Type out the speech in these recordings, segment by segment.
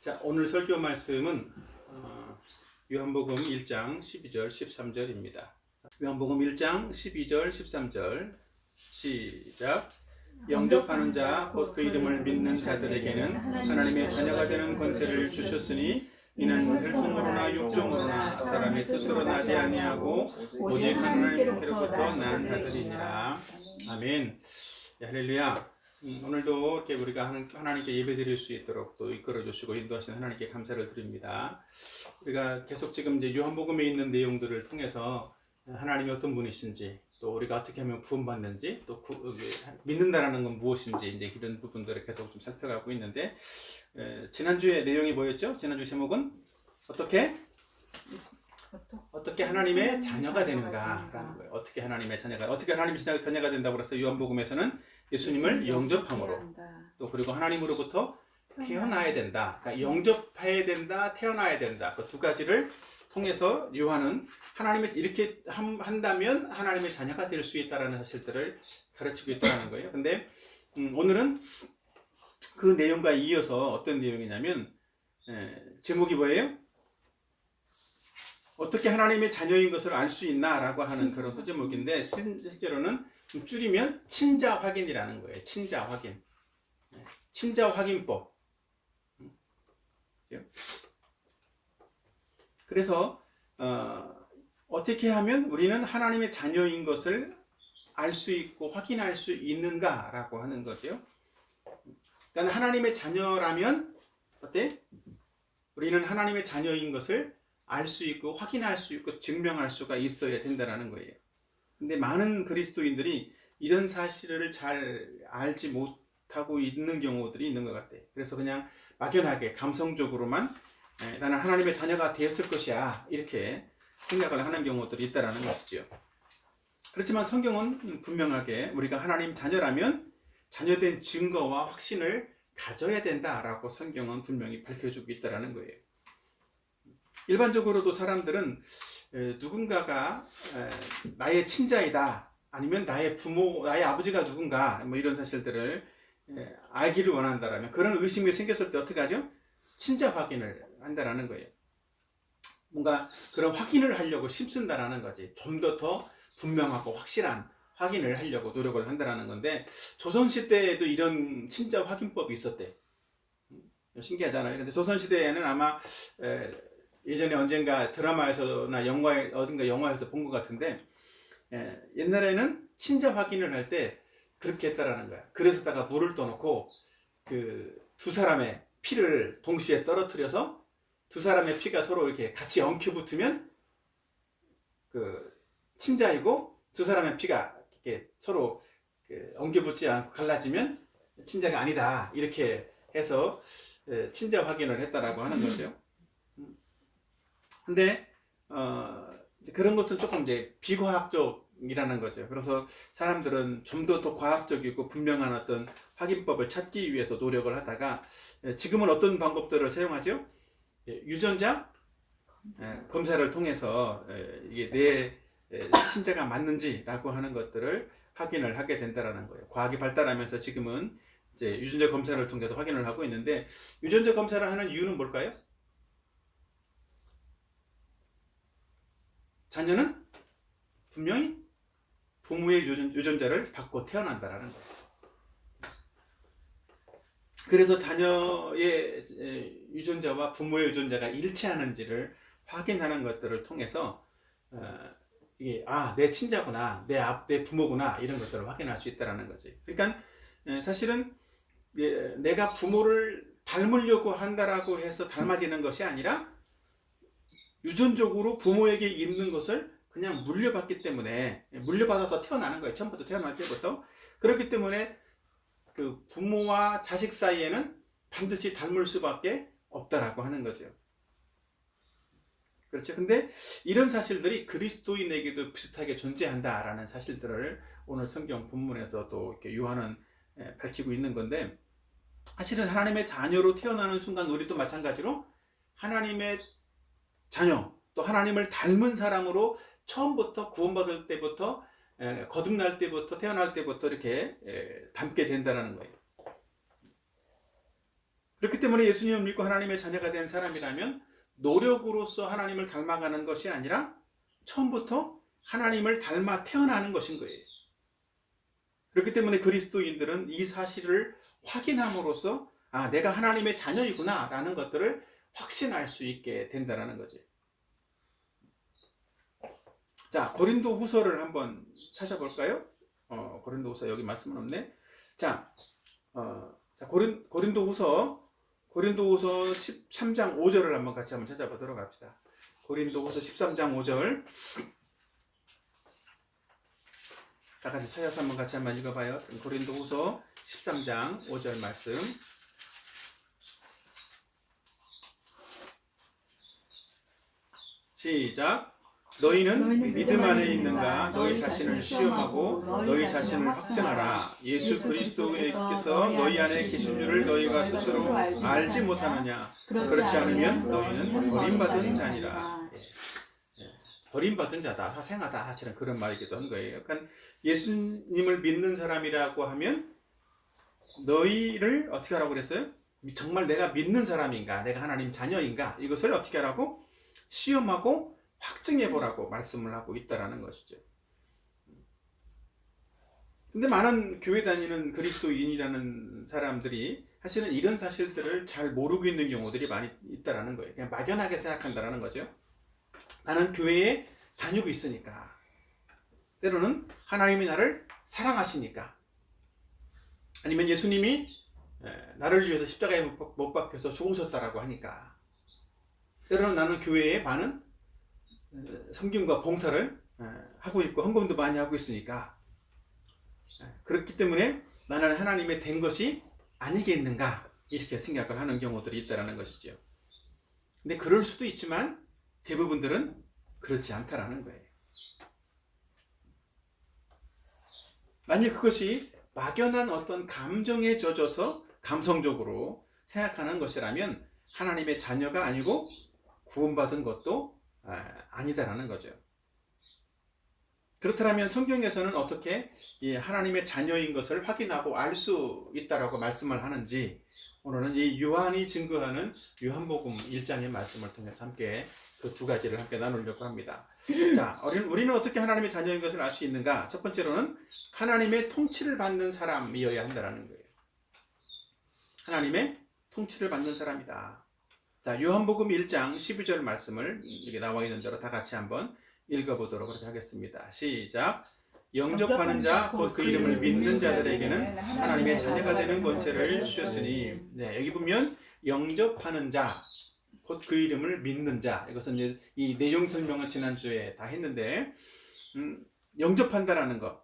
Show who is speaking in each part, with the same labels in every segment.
Speaker 1: 자, 오늘 설교 말씀은 요한복음 1장 12절 13절입니다. 요한복음 1장 12절 13절 시작. 영접하는 자 곧 그 이름을 믿는 자들에게는 하나님의 자녀가 되는 권세를 주셨으니 이는 혈통으로나 육종으로나 사람의 뜻으로 나지 아니하고 오직 하나님께로부터 난 자들이니라. 아멘. 할렐루야. 오늘도 이렇게 우리가 하나님께 예배드릴 수 있도록 또 이끌어 주시고 인도하신 하나님께 감사를 드립니다. 우리가 계속 지금 이제 요한복음에 있는 내용들을 통해서 하나님이 어떤 분이신지, 또 우리가 어떻게 하면 구원받는지, 또 믿는다라는 건 무엇인지 이제 이런 부분들을 계속 좀 살펴가고 있는데, 지난주에 내용이 뭐였죠? 지난주 제목은 어떻게 하나님의 자녀가 되는가라는 거예요. 어떻게 하나님의 자녀가 된다고 그랬어요. 요한복음에서는 예수님을 영접함으로, 또 그리고 하나님으로부터 태어나야 된다. 그러니까 영접해야 된다, 태어나야 된다. 그 두 가지를 통해서 요한은 하나님의 이렇게 한다면 하나님의 자녀가 될 수 있다라는 사실들을 가르치고 있다는 거예요. 근데 오늘은 그 내용과 이어서 어떤 내용이냐면 제목이 뭐예요? 어떻게 하나님의 자녀인 것을 알 수 있나라고 하는 그런 소제목인데, 실제로는 좀 줄이면 친자 확인이라는 거예요. 친자 확인. 친자 확인법. 그래서 어떻게 하면 우리는 하나님의 자녀인 것을 알 수 있고 확인할 수 있는가라고 하는 거죠. 그러니까 하나님의 자녀라면 어때? 우리는 하나님의 자녀인 것을 알 수 있고 확인할 수 있고 증명할 수가 있어야 된다는 거예요. 근데 많은 그리스도인들이 이런 사실을 잘 알지 못하고 있는 경우들이 있는 것 같아요. 그래서 그냥 막연하게 감성적으로만 나는 하나님의 자녀가 되었을 것이야 이렇게 생각을 하는 경우들이 있다는 것이죠. 그렇지만 성경은 분명하게 우리가 하나님 자녀라면 자녀된 증거와 확신을 가져야 된다라고 성경은 분명히 밝혀주고 있다는 거예요. 일반적으로도 사람들은 누군가가 나의 친자이다, 아니면 나의 부모, 나의 아버지가 누군가, 뭐 이런 사실들을 알기를 원한다라면, 그런 의심이 생겼을 때 어떻게 하죠? 친자 확인을 한다라는 거예요. 뭔가 그런 확인을 하려고 힘쓴다라는 거지. 좀 더 분명하고 확실한 확인을 하려고 노력을 한다라는 건데, 조선시대에도 이런 친자 확인법이 있었대. 신기하잖아요. 근데 조선시대에는 아마 예전에 언젠가 드라마에서나 어딘가 영화에서 본 것 같은데, 옛날에는 친자 확인을 할 때 그렇게 했다라는 거야. 그릇에다가 물을 떠놓고 그 두 사람의 피를 동시에 떨어뜨려서 두 사람의 피가 서로 이렇게 같이 엉켜 붙으면 그 친자이고, 두 사람의 피가 이렇게 서로 엉켜 붙지 않고 갈라지면 친자가 아니다, 이렇게 해서 친자 확인을 했다라고 하는 거죠. 근데 그런 것은 조금 이제 비과학적이라는 거죠. 그래서 사람들은 좀 더 과학적이고 분명한 어떤 확인법을 찾기 위해서 노력을 하다가, 지금은 어떤 방법들을 사용하죠? 유전자 검사를 통해서 이게 내 친자가 맞는지라고 하는 것들을 확인을 하게 된다라는 거예요. 과학이 발달하면서 지금은 이제 유전자 검사를 통해서 확인을 하고 있는데, 유전자 검사를 하는 이유는 뭘까요? 자녀는 분명히 부모의 유전자를 받고 태어난다라는 거예요. 그래서 자녀의 유전자와 부모의 유전자가 일치하는지를 확인하는 것들을 통해서 이게 내 친자구나, 내 부모구나, 이런 것들을 확인할 수 있다는 거지. 그러니까 사실은 내가 부모를 닮으려고 한다라고 해서 닮아지는 것이 아니라, 유전적으로 부모에게 있는 것을 그냥 물려받기 때문에, 물려받아서 태어나는 거예요. 처음부터 태어날 때부터. 그렇기 때문에 그 부모와 자식 사이에는 반드시 닮을 수밖에 없다라고 하는 거죠. 그렇죠. 근데 이런 사실들이 그리스도인에게도 비슷하게 존재한다라는 사실들을 오늘 성경 본문에서 또 이렇게 요한은 밝히고 있는 건데, 사실은 하나님의 자녀로 태어나는 순간 우리도 마찬가지로 하나님의 자녀, 또 하나님을 닮은 사람으로 처음부터 구원받을 때부터, 거듭날 때부터, 태어날 때부터 이렇게 닮게 된다는 거예요. 그렇기 때문에 예수님을 믿고 하나님의 자녀가 된 사람이라면 노력으로서 하나님을 닮아가는 것이 아니라 처음부터 하나님을 닮아 태어나는 것인 거예요. 그렇기 때문에 그리스도인들은 이 사실을 확인함으로써 내가 하나님의 자녀이구나 라는 것들을 확신할 수 있게 된다는 거지. 자, 고린도 후서를 한번 찾아볼까요? 고린도 후서 여기 말씀은 없네. 자, 고린도 후서 13장 5절을 한번 같이 한번 찾아보도록 합시다. 고린도 후서 13장 5절. 다 같이 찾아서 한번 같이 한번 읽어봐요. 고린도 후서 13장 5절 말씀. 시작. 너희는 믿음 안에 있는가? 너희 자신을 시험하고 너희 자신을 확증하라. 예수 그리스도께서 너희 안에 계신 줄을 너희가 스스로 알지 못하느냐? 그렇지 않으면 너희는 버림받은 자니라. 버림받은 자다, 사생하다 하시는 그런 말이기도 한 거예요. 그러니까 예수님을 믿는 사람이라고 하면 너희를 어떻게 하라고 그랬어요? 정말 내가 믿는 사람인가? 내가 하나님 자녀인가? 이것을 어떻게 하라고? 시험하고 확증해보라고 말씀을 하고 있다는 것이죠. 근데 많은 교회 다니는 그리스도인이라는 사람들이 사실은 이런 사실들을 잘 모르고 있는 경우들이 많이 있다는 거예요. 그냥 막연하게 생각한다는 거죠. 나는 교회에 다니고 있으니까, 때로는 하나님이 나를 사랑하시니까, 아니면 예수님이 나를 위해서 십자가에 못 박혀서 죽으셨다라고 하니까, 때로는 나는 교회에 많은 섬김과 봉사를 하고 있고 헌금도 많이 하고 있으니까, 그렇기 때문에 나는 하나님의 된 것이 아니겠는가 이렇게 생각을 하는 경우들이 있다는 것이죠. 근데 그럴 수도 있지만 대부분들은 그렇지 않다라는 거예요. 만약 그것이 막연한 어떤 감정에 젖어서 감성적으로 생각하는 것이라면 하나님의 자녀가 아니고 구원받은 것도 아니다라는 거죠. 그렇다면 성경에서는 어떻게 하나님의 자녀인 것을 확인하고 알 수 있다라고 말씀을 하는지, 오늘은 이 요한이 증거하는 요한복음 1장의 말씀을 통해서 함께 그 두 가지를 함께 나누려고 합니다. 자, 우리는 어떻게 하나님의 자녀인 것을 알 수 있는가? 첫 번째로는 하나님의 통치를 받는 사람이어야 한다는 거예요. 하나님의 통치를 받는 사람이다. 자, 요한복음 1장 12절 말씀을 여기 나와 있는 대로 다 같이 한번 읽어보도록 하겠습니다. 시작. 영접하는 자, 곧 그 이름을 믿는 자들에게는 하나님의 자녀가 되는 권세를 주셨으니. 네, 여기 보면 영접하는 자, 곧 그 이름을 믿는 자. 이것은 이제 이 내용 설명을 지난주에 다 했는데, 영접한다라는 것.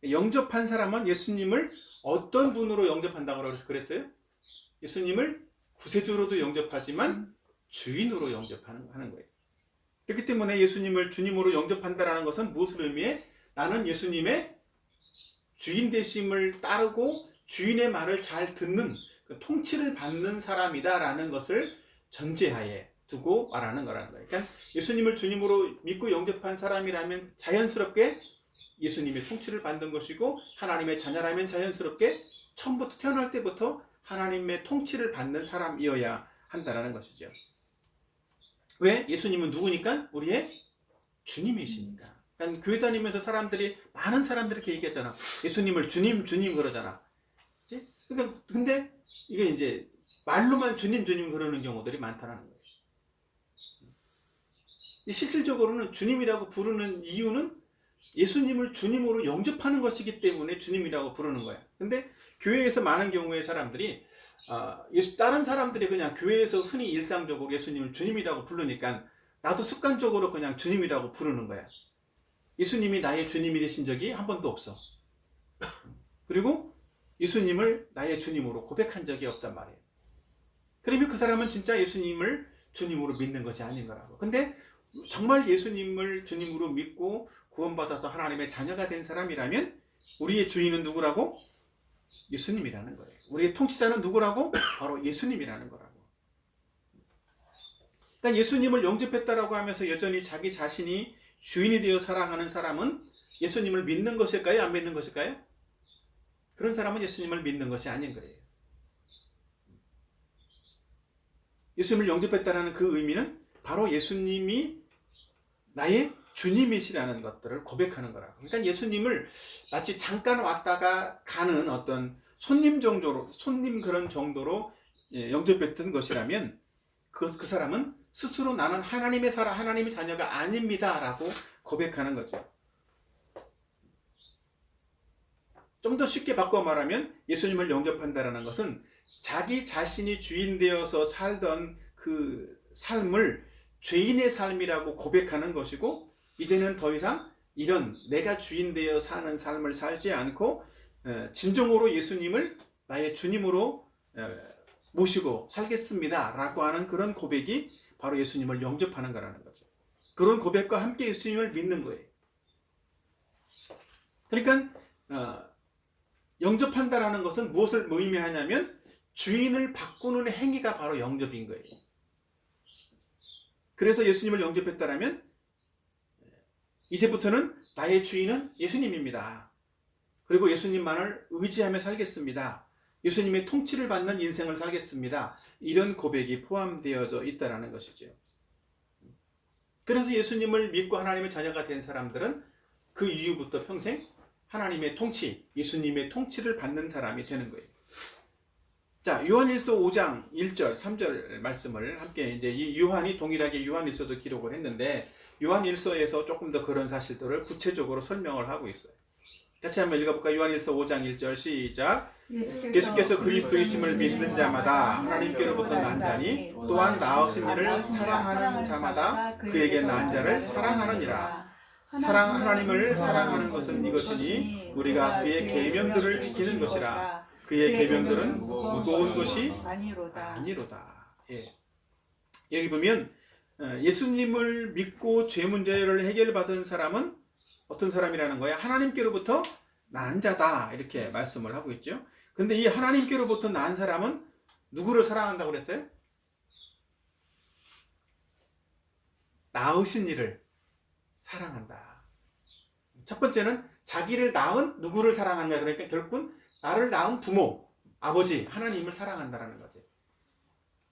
Speaker 1: 영접한 사람은 예수님을 어떤 분으로 영접한다고 그랬어요? 예수님을 구세주로도 영접하지만 주인으로 영접하는 거예요. 그렇기 때문에 예수님을 주님으로 영접한다라는 것은 무엇을 의미해? 나는 예수님의 주인 되심을 따르고 주인의 말을 잘 듣는, 통치를 받는 사람이다라는 것을 전제하에 두고 말하는 거라는 거예요. 그러니까 예수님을 주님으로 믿고 영접한 사람이라면 자연스럽게 예수님의 통치를 받는 것이고, 하나님의 자녀라면 자연스럽게 처음부터 태어날 때부터 하나님의 통치를 받는 사람이어야 한다는 것이죠. 왜? 예수님은 누구니까? 우리의 주님이시니까. 그러니까 교회 다니면서 많은 사람들이 이렇게 얘기하잖아. 예수님을 주님 그러잖아. 그치? 그러니까 근데 이게 이제 말로만 주님 그러는 경우들이 많다는 거예요. 실질적으로는 주님이라고 부르는 이유는 예수님을 주님으로 영접하는 것이기 때문에 주님이라고 부르는 거야. 근데 교회에서 많은 경우에 사람들이 다른 사람들이 그냥 교회에서 흔히 일상적으로 예수님을 주님이라고 부르니까 나도 습관적으로 그냥 주님이라고 부르는 거야. 예수님이 나의 주님이 되신 적이 한 번도 없어. 그리고 예수님을 나의 주님으로 고백한 적이 없단 말이에요. 그러면 그 사람은 진짜 예수님을 주님으로 믿는 것이 아닌 거라고. 근데 정말 예수님을 주님으로 믿고 구원받아서 하나님의 자녀가 된 사람이라면 우리의 주인은 누구라고? 예수님이라는 거예요. 우리의 통치자는 누구라고? 바로 예수님이라는 거라고. 그러니까 예수님을 영접했다라고 하면서 여전히 자기 자신이 주인이 되어 살아가는 사람은 예수님을 믿는 것일까요? 안 믿는 것일까요? 그런 사람은 예수님을 믿는 것이 아닌 거예요. 예수님을 영접했다는 그 의미는 바로 예수님이 나의 주님이시라는 것들을 고백하는 거라고. 그러니까 예수님을 마치 잠깐 왔다가 가는 어떤 손님 정도로, 손님 그런 정도로 영접했던 것이라면 그 사람은 스스로 나는 하나님의 하나님의 자녀가 아닙니다 라고 고백하는 거죠. 좀 더 쉽게 바꿔 말하면 예수님을 영접한다는 것은 자기 자신이 주인 되어서 살던 그 삶을 죄인의 삶이라고 고백하는 것이고, 이제는 더 이상 이런 내가 주인 되어 사는 삶을 살지 않고 진정으로 예수님을 나의 주님으로 모시고 살겠습니다 라고 하는 그런 고백이 바로 예수님을 영접하는 거라는 거죠. 그런 고백과 함께 예수님을 믿는 거예요. 그러니까 영접한다라는 것은 무엇을 의미하냐면 주인을 바꾸는 행위가 바로 영접인 거예요. 그래서 예수님을 영접했다라면 이제부터는 나의 주인은 예수님입니다. 그리고 예수님만을 의지하며 살겠습니다. 예수님의 통치를 받는 인생을 살겠습니다. 이런 고백이 포함되어져 있다는 것이죠. 그래서 예수님을 믿고 하나님의 자녀가 된 사람들은 그 이후부터 평생 하나님의 통치, 예수님의 통치를 받는 사람이 되는 거예요. 자, 요한일서 5장 1절, 3절 말씀을 함께 이제 이 요한이 동일하게 요한일서도 기록을 했는데 요한일서에서 조금 더 그런 사실들을 구체적으로 설명을 하고 있어요. 같이 한번 읽어볼까요? 요한일서 5장 1절 시작. 예수께서 그리스도이심을 믿는 자마다 하나님께로부터 난 자니 또한 나 없은 이를 사랑하는 자마다 그에게 난 자를 사랑하느니라. 하나님을 사랑하는 것은 이것이니 우리가 그의 계명들을 지키는 것이라. 그의 계명들은 무거운 것이 아니로다. 예. 여기 보면 예수님을 믿고 죄 문제를 해결받은 사람은 어떤 사람이라는 거야? 하나님께로부터 난 자다 이렇게 말씀을 하고 있죠. 근데 이 하나님께로부터 난 사람은 누구를 사랑한다고 그랬어요? 낳으신 이를 사랑한다. 첫 번째는 자기를 낳은 누구를 사랑한다. 그러니까 결국은 나를 낳은 부모, 아버지, 하나님을 사랑한다는 거지.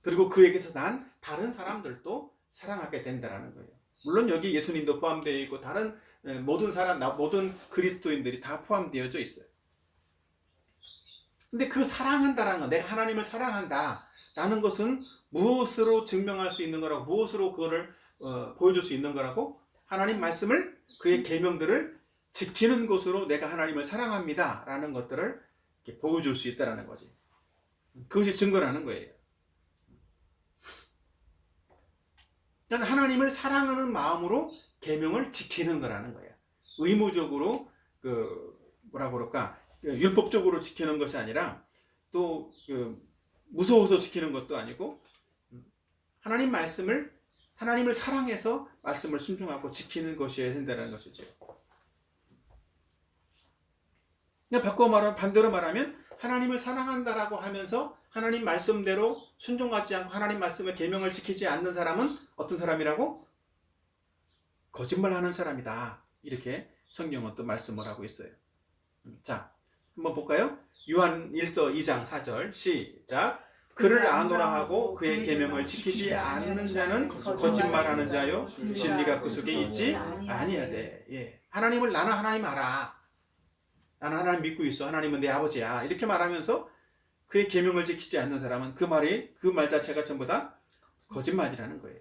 Speaker 1: 그리고 그에게서 난 다른 사람들도 사랑하게 된다는 거예요. 물론 여기 예수님도 포함되어 있고 다른 모든 사람, 모든 그리스도인들이 다 포함되어져 있어요. 근데 그 사랑한다라는 거, 내가 하나님을 사랑한다라는 것은 무엇으로 증명할 수 있는 거라고, 무엇으로 그거를 보여줄 수 있는 거라고? 하나님 말씀을, 그의 계명들을 지키는 것으로 내가 하나님을 사랑합니다 라는 것들을 이렇게 보여줄 수 있다는 거지. 그것이 증거라는 거예요. 그러니까 하나님을 사랑하는 마음으로 계명을 지키는 거라는 거예요. 의무적으로 뭐라고 그럴까, 율법적으로 지키는 것이 아니라 또 무서워서 지키는 것도 아니고 하나님 말씀을, 하나님을 사랑해서 말씀을 순종하고 지키는 것이어야 된다는 것이죠. 그냥 반대로 말하면 하나님을 사랑한다라고 하면서 하나님 말씀대로 순종하지 않고 하나님 말씀의 계명을 지키지 않는 사람은 어떤 사람이라고? 거짓말하는 사람이다. 이렇게 성경은 또 말씀을 하고 있어요. 자, 한번 볼까요? 요한일서 2장 4절 시작. 그를 아노라 하고 그의 계명을 지키지 않는 자는 거짓말하는 자요 진리가 그 속에 있지 아니하되. 예. 하나님을, 나는 하나님 알아. 나는 하나님 믿고 있어. 하나님은 내 아버지야. 이렇게 말하면서 그의 계명을 지키지 않는 사람은 그 말 자체가 전부 다 거짓말이라는 거예요.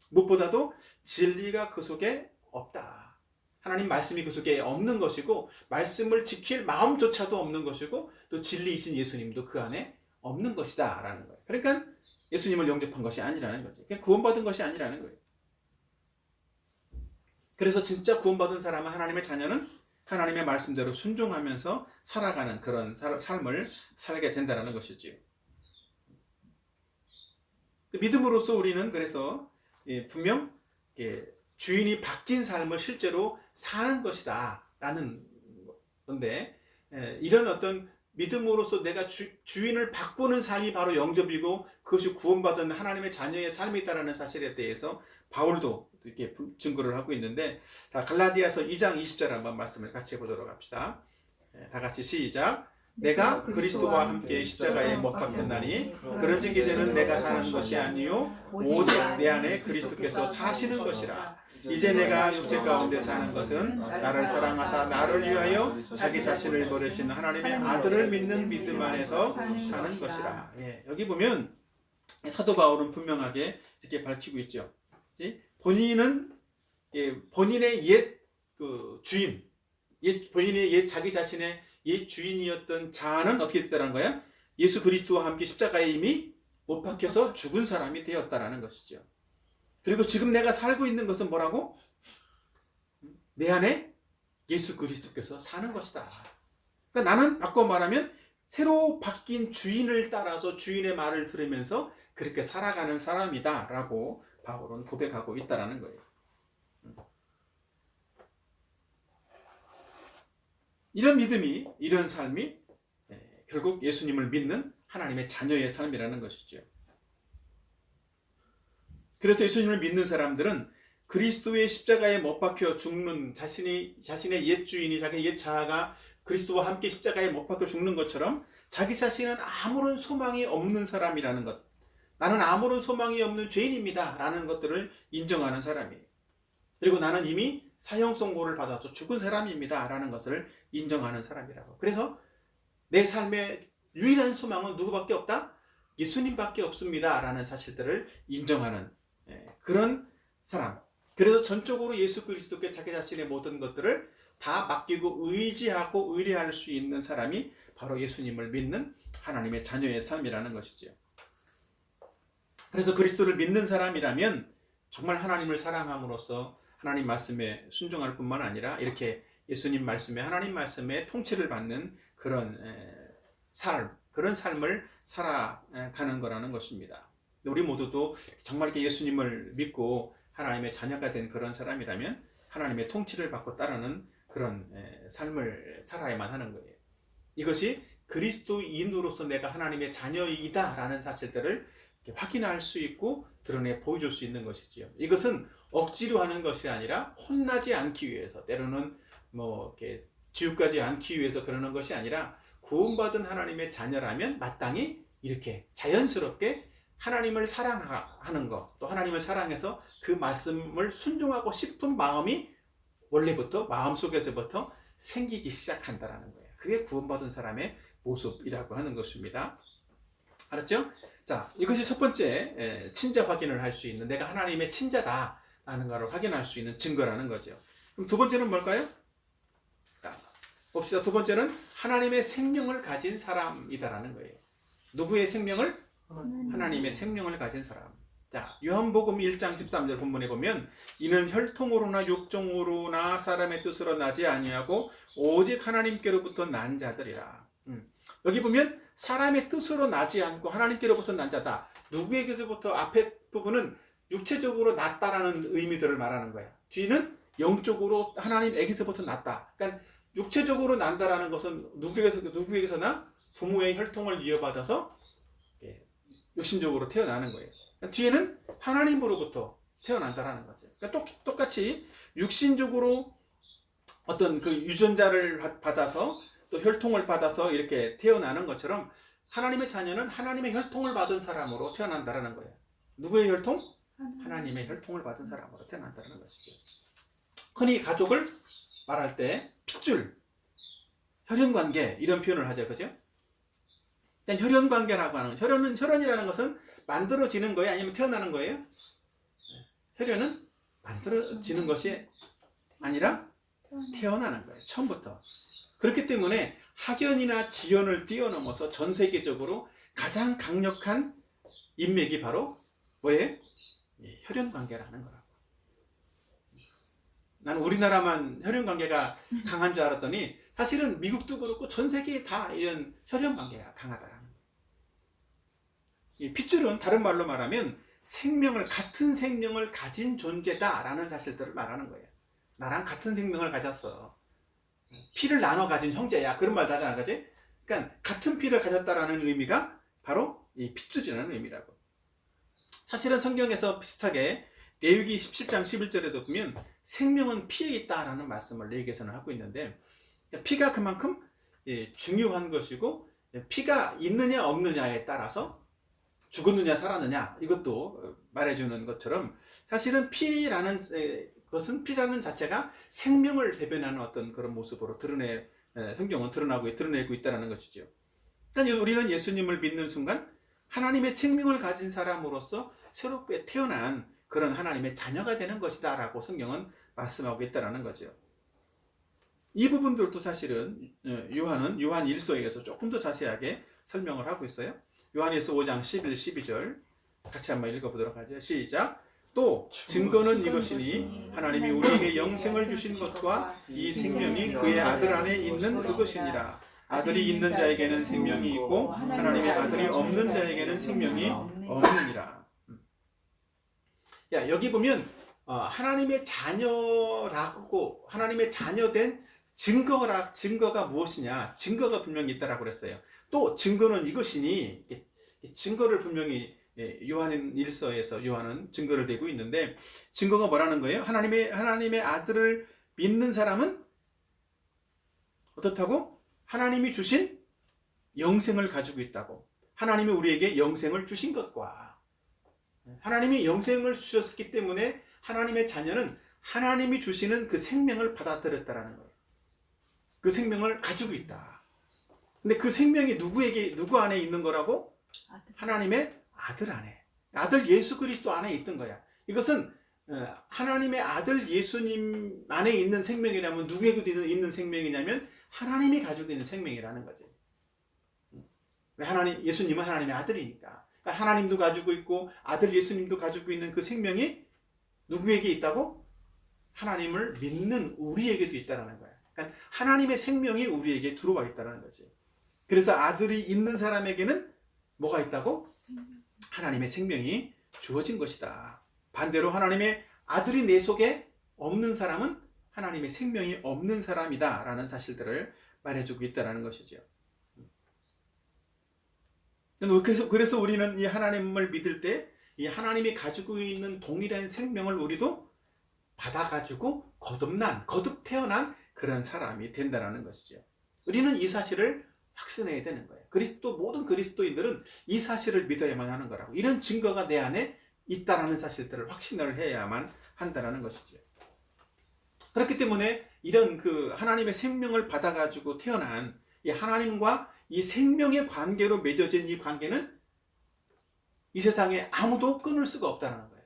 Speaker 1: 무엇보다도 진리가 그 속에 없다. 하나님 말씀이 그 속에 없는 것이고 말씀을 지킬 마음조차도 없는 것이고 또 진리이신 예수님도 그 안에 없는 것이다 라는 거예요. 그러니까 예수님을 영접한 것이 아니라는 거죠. 그냥 구원받은 것이 아니라는 거예요. 그래서 진짜 구원받은 사람은, 하나님의 자녀는 하나님의 말씀대로 순종하면서 살아가는 그런 삶을 살게 된다는 것이지요. 믿음으로써 우리는 그래서 분명 주인이 바뀐 삶을 실제로 사는 것이다 라는 건데, 이런 어떤 믿음으로써 내가 주인을 바꾸는 삶이 바로 영접이고 그것이 구원받은 하나님의 자녀의 삶이다라는 사실에 대해서 바울도 이렇게 증거를 하고 있는데, 다 갈라디아서 2장 20절 한번 말씀을 같이 보도록 합시다. 다 같이 시작. 내가 그리스도와 함께 십자가에 못 박혔나니 그런즉 이제는 내가 사는 것이 아니요 오직 내 안에 그리스도께서 사시는 것이라. 이제 내가 육체 가운데 사는 것은 나를 사랑하사 나를 위하여 자기 자신을 버리신 하나님의 아들을 믿는 믿음 안에서 사는 것이라. 예, 여기 보면 사도 바울은 분명하게 이렇게 밝히고 있죠. 본인은 본인의 옛 주인, 본인의 옛 자기 자신의 옛 주인이었던 자아는 어떻게 됐다는 거야? 예수 그리스도와 함께 십자가에 이미 못 박혀서 죽은 사람이 되었다라는 것이죠. 그리고 지금 내가 살고 있는 것은 뭐라고? 내 안에 예수 그리스도께서 사는 것이다. 그러니까 나는 바꿔 말하면 새로 바뀐 주인을 따라서 주인의 말을 들으면서 그렇게 살아가는 사람이다 라고 바울은 고백하고 있다는 거예요. 이런 믿음이, 이런 삶이 결국 예수님을 믿는 하나님의 자녀의 삶이라는 것이죠. 그래서 예수님을 믿는 사람들은 그리스도의 십자가에 못 박혀 죽는 자신의 옛 주인이, 자기 옛 자아가 그리스도와 함께 십자가에 못 박혀 죽는 것처럼 자기 자신은 아무런 소망이 없는 사람이라는 것, 나는 아무런 소망이 없는 죄인입니다 라는 것들을 인정하는 사람이에요. 그리고 나는 이미 사형 선고를 받아서 죽은 사람입니다 라는 것을 인정하는 사람이라고. 그래서 내 삶의 유일한 소망은 누구밖에 없다? 예수님밖에 없습니다 라는 사실들을 인정하는 그런 사람. 그래서 전적으로 예수 그리스도께 자기 자신의 모든 것들을 다 맡기고 의지하고 의뢰할 수 있는 사람이 바로 예수님을 믿는 하나님의 자녀의 삶이라는 것이죠. 그래서 그리스도를 믿는 사람이라면 정말 하나님을 사랑함으로써 하나님 말씀에 순종할 뿐만 아니라 이렇게 예수님 말씀에, 하나님 말씀에 통치를 받는 그런 그런 삶을 살아가는 거라는 것입니다. 우리 모두도 정말 이렇게 예수님을 믿고 하나님의 자녀가 된 그런 사람이라면 하나님의 통치를 받고 따르는 그런 삶을 살아야만 하는 거예요. 이것이 그리스도인으로서 내가 하나님의 자녀이다 라는 사실들을 확인할 수 있고 드러내 보여줄 수 있는 것이지요. 이것은 억지로 하는 것이 아니라 혼나지 않기 위해서, 때로는 이렇게 지옥까지 않기 위해서 그러는 것이 아니라 구원받은 하나님의 자녀라면 마땅히 이렇게 자연스럽게 하나님을 사랑하는 것, 또 하나님을 사랑해서 그 말씀을 순종하고 싶은 마음이 원래부터 마음속에서부터 생기기 시작한다라는 거예요. 그게 구원받은 사람의 모습이라고 하는 것입니다. 알았죠? 자, 이것이 첫 번째 친자 확인을 할 수 있는, 내가 하나님의 친자다라는 것을 확인할 수 있는 증거라는 거죠. 그럼 두 번째는 뭘까요? 자, 봅시다. 두 번째는 하나님의 생명을 가진 사람이다라는 거예요. 누구의 생명을? 하나님의 생명을 가진 사람. 자, 요한복음 1장 13절 본문에 보면 이는 혈통으로나 육종으로나 사람의 뜻으로 나지 아니하고 오직 하나님께로부터 난 자들이라. 여기 보면 사람의 뜻으로 나지 않고 하나님께로부터 난 자다. 누구에게서부터? 앞에 부분은 육체적으로 났다라는 의미들을 말하는 거야. 뒤는 영적으로 하나님에게서부터 났다. 그러니까 육체적으로 난다라는 것은 누구에게서나 부모의 혈통을 이어받아서 육신적으로 태어나는 거예요. 뒤에는 하나님으로부터 태어난다라는 거죠. 그러니까 똑같이 육신적으로 어떤 그 유전자를 받아서 또 혈통을 받아서 이렇게 태어나는 것처럼 하나님의 자녀는 하나님의 혈통을 받은 사람으로 태어난다라는 거예요. 누구의 혈통? 하나님의 혈통을 받은 사람으로 태어난다는 것이죠. 흔히 가족을 말할 때 핏줄, 혈연관계 이런 표현을 하죠. 그죠? 혈연관계라고 하는, 혈연이라는 것은 만들어지는 거예요? 아니면 태어나는 거예요? 혈연은 만들어지는 것이 아니라 태어나는 거예요. 처음부터. 그렇기 때문에 학연이나 지연을 뛰어넘어서 전 세계적으로 가장 강력한 인맥이 바로 뭐예요? 혈연관계라는 거라고. 나는 우리나라만 혈연관계가 강한 줄 알았더니 사실은 미국도 그렇고 전 세계에 다 이런 혈연관계가 강하다라는 거예요. 이 핏줄은 다른 말로 말하면 같은 생명을 가진 존재다라는 사실들을 말하는 거예요. 나랑 같은 생명을 가졌어. 피를 나눠 가진 형제야. 그런 말도 하잖아. 그지? 그러니까 같은 피를 가졌다라는 의미가 바로 이 핏줄이라는 의미라고. 사실은 성경에서 비슷하게 레위기 17장 11절에도 보면 생명은 피에 있다라는 말씀을 레위기에서는 하고 있는데, 피가 그만큼 중요한 것이고, 피가 있느냐 없느냐에 따라서 죽었느냐 살았느냐 이것도 말해주는 것처럼, 사실은 피라는 것은, 피라는 자체가 생명을 대변하는 어떤 그런 모습으로 성경은 드러내고 있다는 것이죠. 그러니까 우리는 예수님을 믿는 순간 하나님의 생명을 가진 사람으로서 새롭게 태어난 그런 하나님의 자녀가 되는 것이다 라고 성경은 말씀하고 있다는 거죠. 이 부분들도 사실은 요한 1서에서 조금 더 자세하게 설명을 하고 있어요. 요한일서 5장 11, 12절 같이 한번 읽어보도록 하죠. 시작. 또 증거는 이것이니 하나님이 우리에게 영생을 주신 것과 이 생명이 그의 아들 안에 있는 그것이니라. 아들이 있는 자에게는 생명이 있고 하나님의 아들이 없는 자에게는 생명이 없느니라. 여기 보면 하나님의 자녀라고, 하나님의 자녀된 증거가 무엇이냐? 증거가 분명히 있다라고 그랬어요. 또 증거는 이것이니, 증거를 분명히 요한 1서에서 요한은 증거를 대고 있는데, 증거가 뭐라는 거예요? 하나님의 아들을 믿는 사람은 어떻다고? 하나님이 주신 영생을 가지고 있다고. 하나님이 우리에게 영생을 주신 것과, 하나님이 영생을 주셨기 때문에 하나님의 자녀는 하나님이 주시는 그 생명을 받아들였다라는 거예요. 그 생명을 가지고 있다. 근데 그 생명이 누구 안에 있는 거라고? 하나님의 아들 안에, 아들 예수 그리스도 안에 있던 거야. 이것은 하나님의 아들 예수님 안에 있는 생명이라면 누구에게 있는 생명이냐면 하나님이 가지고 있는 생명이라는 거지. 예수님은 하나님의 아들이니까. 그러니까 하나님도 가지고 있고 아들 예수님도 가지고 있는 그 생명이 누구에게 있다고? 하나님을 믿는 우리에게도 있다는 거야. 그러니까 하나님의 생명이 우리에게 들어와 있다는 거지. 그래서 아들이 있는 사람에게는 뭐가 있다고? 하나님의 생명이 주어진 것이다. 반대로 하나님의 아들이 내 속에 없는 사람은 하나님의 생명이 없는 사람이다 라는 사실들을 말해주고 있다는 것이죠. 그래서 우리는 이 하나님을 믿을 때 이 하나님이 가지고 있는 동일한 생명을 우리도 받아가지고 거듭 태어난 그런 사람이 된다는 것이죠. 우리는 이 사실을 확신해야 되는 거예요. 모든 그리스도인들은 이 사실을 믿어야만 하는 거라고. 이런 증거가 내 안에 있다라는 사실들을 확신을 해야만 한다는 것이죠. 그렇기 때문에 이런 하나님의 생명을 받아가지고 태어난 이 하나님과 이 생명의 관계로 맺어진 이 관계는 이 세상에 아무도 끊을 수가 없다는 거예요.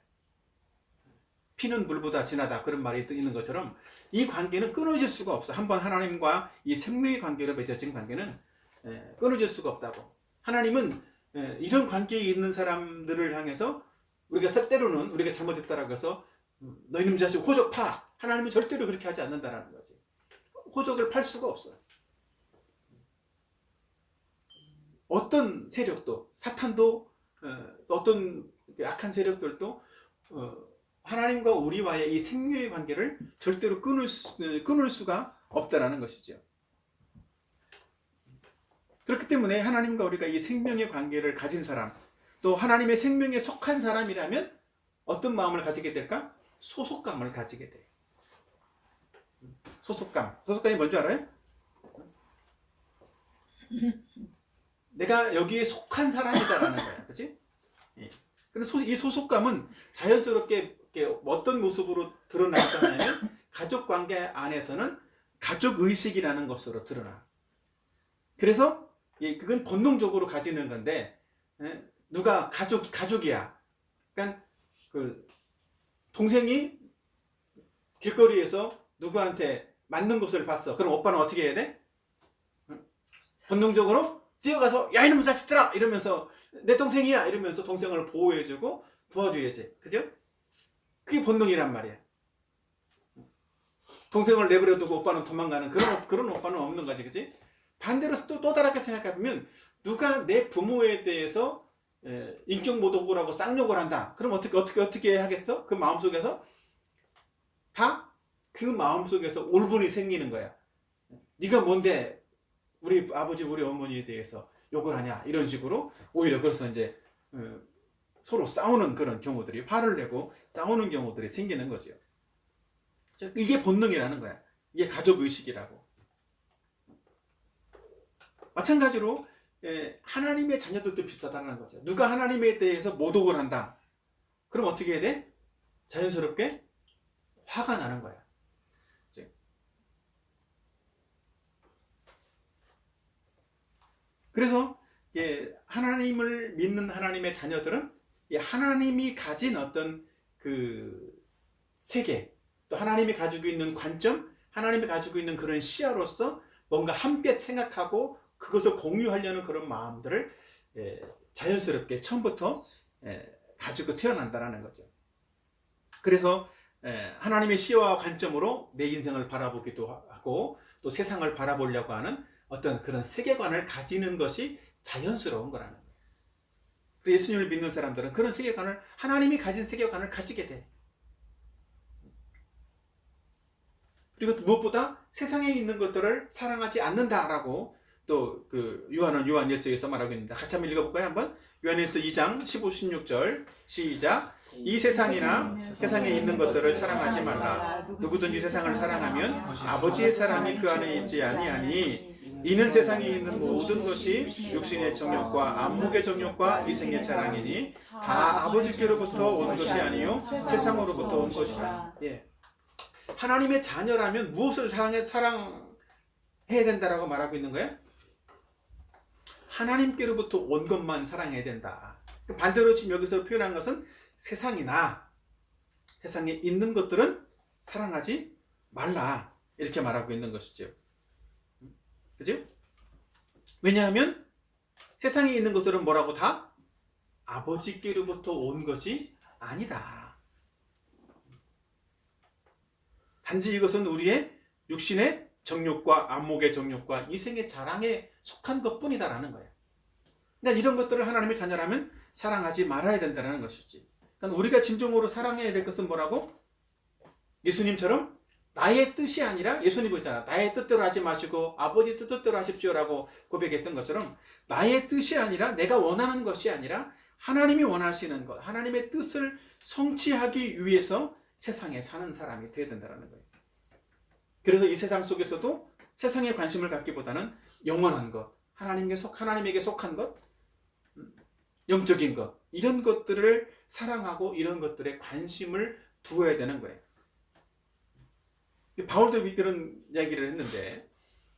Speaker 1: 피는 물보다 진하다, 그런 말이 있는 것처럼 이 관계는 끊어질 수가 없어. 한번 하나님과 이 생명의 관계로 맺어진 관계는 끊어질 수가 없다고. 하나님은 이런 관계에 있는 사람들을 향해서 때로는 우리가 잘못했다라고 해서 너희는 자식 호적 파. 하나님은 절대로 그렇게 하지 않는다라는 거지. 호적을 팔 수가 없어요. 어떤 세력도, 사탄도, 어떤 악한 세력들도 하나님과 우리와의 이 생명의 관계를 절대로 끊을 수가 없다라는 것이죠. 그렇기 때문에 하나님과 우리가 이 생명의 관계를 가진 사람, 또 하나님의 생명에 속한 사람이라면 어떤 마음을 가지게 될까? 소속감을 가지게 돼. 소속감이 뭔지 알아요? 내가 여기에 속한 사람이다라는 거야. 그치? 그래서 이 소속감은 자연스럽게 어떤 모습으로 드러나냐면 가족 관계 안에서는 가족 의식이라는 것으로 드러나. 그래서 그건 본능적으로 가지는 건데, 누가 가족이야. 그러니까 동생이 길거리에서 누구한테 맞는 것을 봤어. 그럼 오빠는 어떻게 해야 돼? 본능적으로 뛰어가서 야 이놈의 자식들아 이러면서 내 동생이야 이러면서 동생을 보호해주고 도와줘야지. 그죠? 그게 본능이란 말이야. 동생을 내버려두고 오빠는 도망가는 그런 오빠는 없는 거지. 그치? 반대로 또 다르게 생각해보면 누가 내 부모에 대해서 인격모독을 하고 쌍욕을 한다. 그럼 어떻게 하겠어? 그 마음속에서 그 마음속에서 울분이 생기는 거야. 네가 뭔데 우리 아버지 우리 어머니에 대해서 욕을 하냐 이런 식으로 오히려 그래서 이제 서로 싸우는 그런 경우들이, 화를 내고 싸우는 경우들이 생기는 거죠. 이게 본능이라는 거야. 이게 가족의식이라고. 마찬가지로 하나님의 자녀들도 비슷하다는 거죠. 누가 하나님에 대해서 모독을 한다. 그럼 어떻게 해야 돼? 자연스럽게 화가 나는 거야. 그래서 하나님을 믿는 하나님의 자녀들은 하나님이 가진 어떤 그 세계, 또 하나님이 가지고 있는 관점, 하나님이 가지고 있는 그런 시야로서 뭔가 함께 생각하고 그것을 공유하려는 그런 마음들을 자연스럽게 처음부터 가지고 태어난다는 거죠. 그래서 하나님의 시야와 관점으로 내 인생을 바라보기도 하고 또 세상을 바라보려고 하는 어떤 그런 세계관을 가지는 것이 자연스러운 거라는 거예요. 예수님을 믿는 사람들은 그런 세계관을, 하나님이 가진 세계관을 가지게 돼. 그리고 무엇보다 세상에 있는 것들을 사랑하지 않는다라고 또 그 요한일서에서 말하고 있습니다. 같이 한번 읽어볼까요? 한번 요한일서 2장 15, 16절 시작. 이 세상이나 세상에 있는 것들을 사랑하지 말라. 누구든지 세상을 사랑하면 아버지의 사랑이 그 안에 있지 아니하니 이는 세상에 있는 모든 것이 육신의 정욕과 안목의 정욕과 이생의 자랑이니 다 아버지께로부터 온 것이 아니요 세상으로부터 온 것이라. 하나님의 자녀라면 무엇을 사랑해야 된다라고 말하고 있는 거예요? 하나님께로부터 온 것만 사랑해야 된다. 반대로 지금 여기서 표현한 것은 세상이나 세상에 있는 것들은 사랑하지 말라, 이렇게 말하고 있는 것이죠. 그죠? 왜냐하면 세상에 있는 것들은 뭐라고? 다 아버지께로부터 온 것이 아니다. 단지 이것은 우리의 육신의 정욕과 안목의 정욕과 이생의 자랑에 속한 것뿐이다라는 거예요. 그러니까 이런 것들을 하나님의 자녀라면 사랑하지 말아야 된다는 것이지. 그러니까 우리가 진정으로 사랑해야 될 것은 뭐라고? 예수님처럼 나의 뜻이 아니라, 예수님 보잖아. 나의 뜻대로 하지 마시고 아버지 뜻대로 하십시오라고 고백했던 것처럼 나의 뜻이 아니라, 내가 원하는 것이 아니라 하나님이 원하시는 것, 하나님의 뜻을 성취하기 위해서 세상에 사는 사람이 되어야 된다는 거예요. 그래서 이 세상 속에서도 세상에 관심을 갖기보다는 영원한 것, 하나님에게 속한 것, 영적인 것, 이런 것들을 사랑하고 이런 것들에 관심을 두어야 되는 거예요. 바울도 이런 이야기를 했는데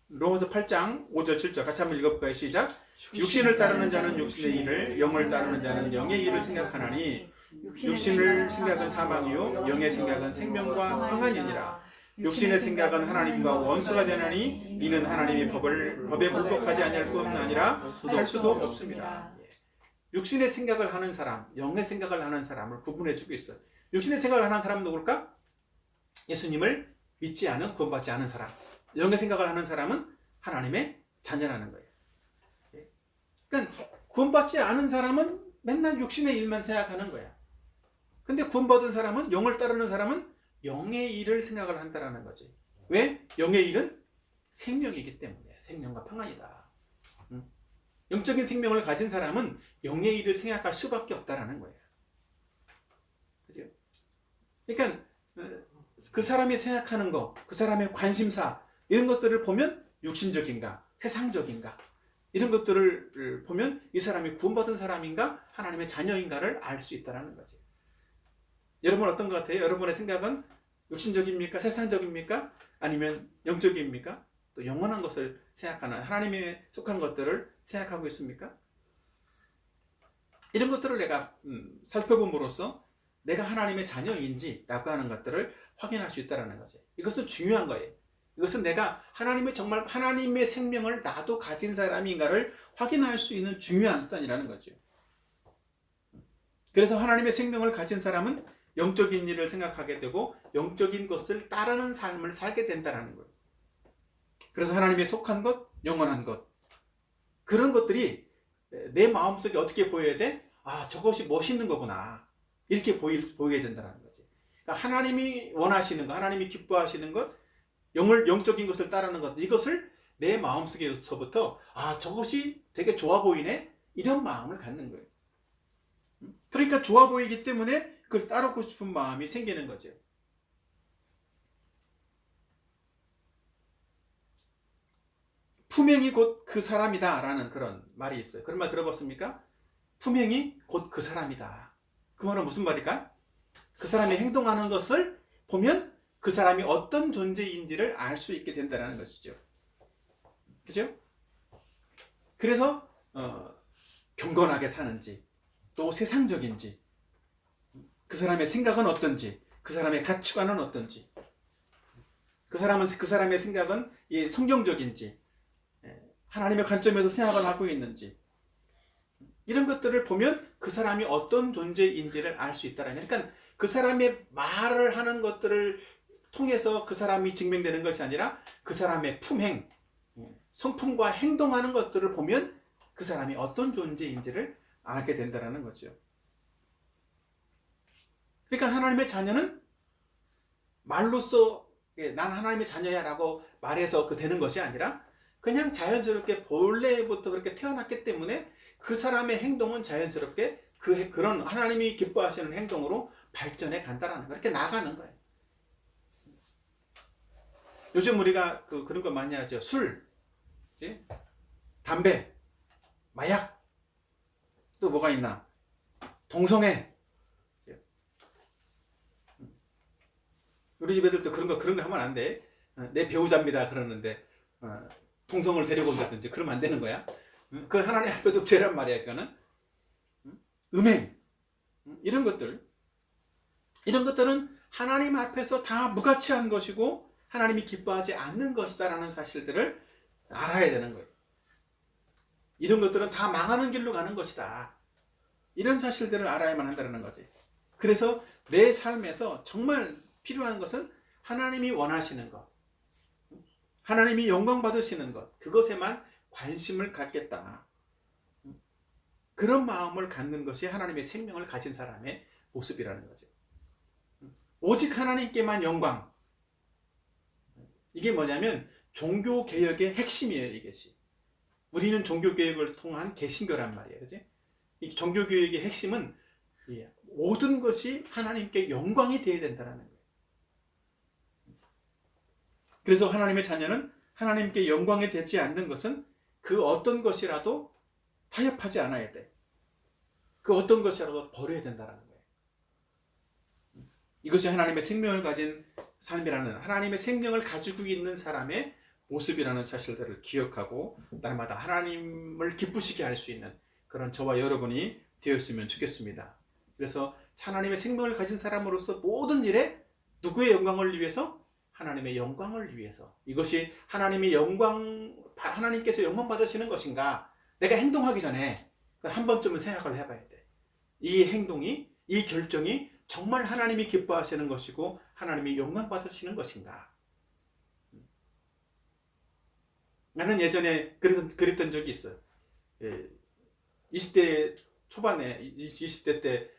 Speaker 1: 로마서 8장 5절 7절 같이 한번 읽어볼까요? 시작. 육신을 따르는 자는 육신의 일을, 영을 따르는 자는 영의 일을 생각하나니 육신의 생각은 사망이요 영의 생각은 생명과 평안이니라. 육신의 생각은 하나님과 원수가 되나니 이는 하나님의 법에 불복하지 아니할 뿐 아니라 할 수도 없습니다. 육신의 생각을 하는 사람, 영의 생각을 하는 사람을 구분해주고 있어요. 육신의 생각을 하는 사람은 누굴까? 예수님을 믿지 않은, 구원받지 않은 사람. 영의 생각을 하는 사람은 하나님의 자녀라는 거예요. 그러니까 구원받지 않은 사람은 맨날 육신의 일만 생각하는 거야. 근데 구원받은 사람은, 영을 따르는 사람은 영의 일을 생각을 한다는 거지. 왜? 영의 일은 생명이기 때문에. 생명과 평안이다. 영적인 생명을 가진 사람은 영의 일을 생각할 수밖에 없다라는 거예요. 그죠? 그러니까 그 사람이 생각하는 것, 그 사람의 관심사, 이런 것들을 보면 육신적인가, 세상적인가, 이런 것들을 보면 이 사람이 구원받은 사람인가, 하나님의 자녀인가를 알 수 있다는 거지. 여러분 어떤 것 같아요? 여러분의 생각은 육신적입니까? 세상적입니까? 아니면 영적입니까? 또 영원한 것을 생각하는, 하나님에 속한 것들을 생각하고 있습니까? 이런 것들을 내가 살펴봄으로써 내가 하나님의 자녀인지 라고 하는 것들을 확인할 수 있다는 거지. 이것은 중요한 거예요. 이것은 내가 정말 하나님의 생명을 나도 가진 사람인가를 확인할 수 있는 중요한 수단이라는 거죠. 그래서 하나님의 생명을 가진 사람은 영적인 일을 생각하게 되고 영적인 것을 따르는 삶을 살게 된다는 거예요. 그래서 하나님에 속한 것, 영원한 것, 그런 것들이 내 마음속에 어떻게 보여야 돼? 아, 저것이 멋있는 거구나, 이렇게 보이게 된다는 거지. 그러니까 하나님이 원하시는 것, 하나님이 기뻐하시는 것, 영적인 것을 따르는 것, 이것을 내 마음속에서부터 아, 저것이 되게 좋아 보이네, 이런 마음을 갖는 거예요. 그러니까 좋아 보이기 때문에 그걸 따르고 싶은 마음이 생기는 거죠. 품행이 곧 그 사람이다 라는 그런 말이 있어요. 그런 말 들어봤습니까? 품행이 곧 그 사람이다. 그 말은 무슨 말일까? 그 사람이 행동하는 것을 보면 그 사람이 어떤 존재인지를 알 수 있게 된다는 것이죠. 그죠? 그래서 경건하게 사는지, 또 세상적인지, 그 사람의 생각은 어떤지, 그 사람의 가치관은 어떤지, 그 사람의 생각은 성경적인지, 하나님의 관점에서 생각을 하고 있는지, 이런 것들을 보면 그 사람이 어떤 존재인지를 알 수 있다라는. 그러니까 그 사람의 말을 하는 것들을 통해서 그 사람이 증명되는 것이 아니라 그 사람의 품행, 성품과 행동하는 것들을 보면 그 사람이 어떤 존재인지를 알게 된다는 거죠. 그러니까 하나님의 자녀는 말로써 난 하나님의 자녀야 라고 말해서 되는 것이 아니라 그냥 자연스럽게 본래부터 그렇게 태어났기 때문에 그 사람의 행동은 자연스럽게 그런 하나님이 기뻐하시는 행동으로 발전해 간다라는 거, 이렇게 나가는 거예요. 요즘 우리가 그런 거 많이 하죠. 술, 그치? 담배, 마약, 또 뭐가 있나? 동성애. 우리 집 애들도 그런 거 하면 안 돼. 내 배우자입니다 그러는데 동성을 데리고 온다든지 그러면 안 되는 거야. 그 하나님 앞에서 죄란 말이야. 그거는 음행, 이런 것들은 하나님 앞에서 다 무가치한 것이고 하나님이 기뻐하지 않는 것이다라는 사실들을 알아야 되는 거예요. 이런 것들은 다 망하는 길로 가는 것이다. 이런 사실들을 알아야만 한다는 거지. 그래서 내 삶에서 정말 필요한 것은 하나님이 원하시는 것, 하나님이 영광 받으시는 것, 그것에만 관심을 갖겠다. 그런 마음을 갖는 것이 하나님의 생명을 가진 사람의 모습이라는 거죠. 오직 하나님께만 영광. 이게 뭐냐면 종교개혁의 핵심이에요. 이것이. 우리는 종교개혁을 통한 개신교란 말이에요. 그치? 이 종교개혁의 핵심은 모든 것이 하나님께 영광이 되어야 된다는 거예요. 그래서 하나님의 자녀는 하나님께 영광이 되지 않는 것은 그 어떤 것이라도 타협하지 않아야 돼. 그 어떤 것이라도 버려야 된다는 거예요. 이것이 하나님의 생명을 가진 삶이라는, 하나님의 생명을 가지고 있는 사람의 모습이라는 사실들을 기억하고 날마다 하나님을 기쁘시게 할 수 있는 그런 저와 여러분이 되었으면 좋겠습니다. 그래서 하나님의 생명을 가진 사람으로서 모든 일에 누구의 영광을 위해서? 하나님의 영광을 위해서. 이것이 하나님께서 영광 받으시는 것인가? 내가 행동하기 전에 한 번쯤은 생각을 해봐야 돼. 이 행동이, 이 결정이 정말 하나님이 기뻐하시는 것이고 하나님이 영광 받으시는 것인가? 나는 예전에 그랬던 적이 있어요. 20대 초반에, 20대 때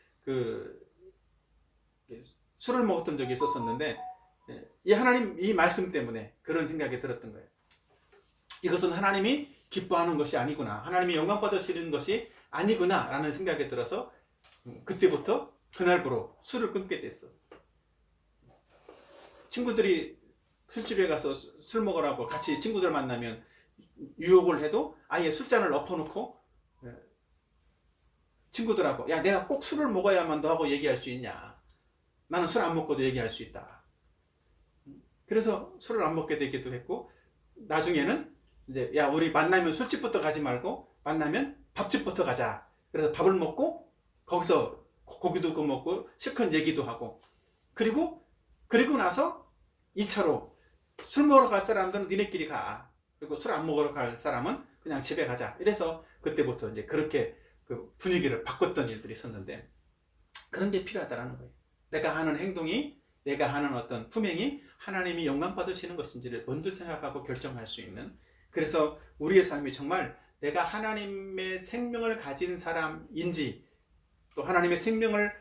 Speaker 1: 술을 먹었던 적이 있었었는데 이 하나님 이 말씀 때문에 그런 생각이 들었던 거예요. 이것은 하나님이 기뻐하는 것이 아니구나, 하나님이 영광 받으시는 것이 아니구나 라는 생각이 들어서 그때부터 그날부로 술을 끊게 됐어. 친구들이 술집에 가서 술 먹으라고 같이 친구들 만나면 유혹을 해도 아예 술잔을 엎어놓고 친구들하고, 야, 내가 꼭 술을 먹어야만 너하고 얘기할 수 있냐, 나는 술 안 먹고도 얘기할 수 있다. 그래서 술을 안 먹게 되기도 했고, 나중에는 이제 야, 우리 만나면 술집부터 가지 말고 만나면 밥집부터 가자. 그래서 밥을 먹고 거기서 고기도 구워 먹고 실컷 얘기도 하고, 그리고 나서 2차로 술 먹으러 갈 사람들은 니네끼리 가, 그리고 술 안 먹으러 갈 사람은 그냥 집에 가자. 이래서 그때부터 이제 그렇게 분위기를 바꿨던 일들이 있었는데, 그런 게 필요하다는 거예요. 내가 하는 행동이, 내가 하는 어떤 품행이 하나님이 영광 받으시는 것인지를 먼저 생각하고 결정할 수 있는, 그래서 우리의 삶이 정말 내가 하나님의 생명을 가진 사람인지, 또 하나님의 생명을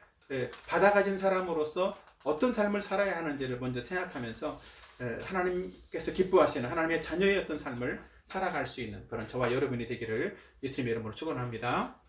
Speaker 1: 받아가진 사람으로서 어떤 삶을 살아야 하는지를 먼저 생각하면서 하나님께서 기뻐하시는 하나님의 자녀의 어떤 삶을 살아갈 수 있는 그런 저와 여러분이 되기를 예수님의 이름으로 축원합니다.